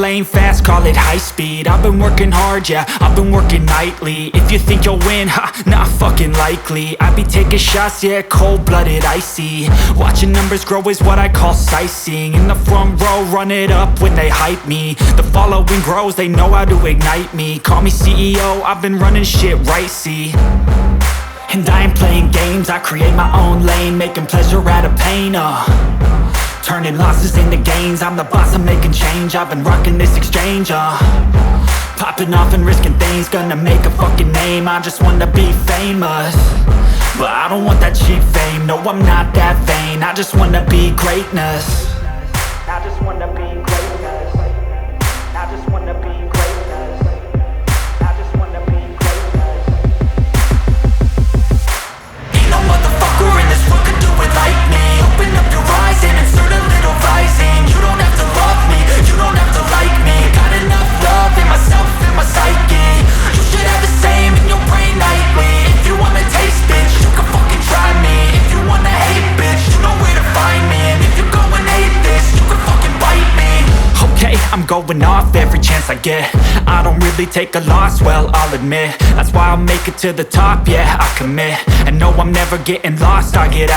lane fast, call it high speed. I've been working hard, yeah, I've been working nightly. If you think you'll win, ha, not fucking likely. I be taking shots, yeah, cold-blooded, icy. Watching numbers grow is what I call sightseeing. In the front row, run it up when they hype me. The following grows, they know how to ignite me. Call me CEO, I've been running shit right, see. And I ain't playing games, I create my own lane, making pleasure out of pain, turning losses into gains. I'm the boss, I'm making change. I've been rocking this exchange, popping off and risking things. Gonna make a fucking name, I just wanna be famous. But I don't want that cheap fame, no, I'm not that vain. I just wanna be greatness. I just wanna be greatness. I just wanna be greatness. I just wanna be greatness. Ain't no motherfucker in this world could do it like me. Open up your eyes and insert a little rising. You don't have to love me, you don't have to like me. Got enough love in myself, in my psyche. You should have the same in your brain nightly. If you wanna taste, bitch, you can fucking try me. If you wanna hate, bitch, you know where to find me. And if you go and hate this, you can fucking bite me. Okay, I'm going off every chance I get. I don't really take a loss, well, I'll admit. That's why I'll make it to the top, yeah, I commit. And no, I'm never getting lost, I get out.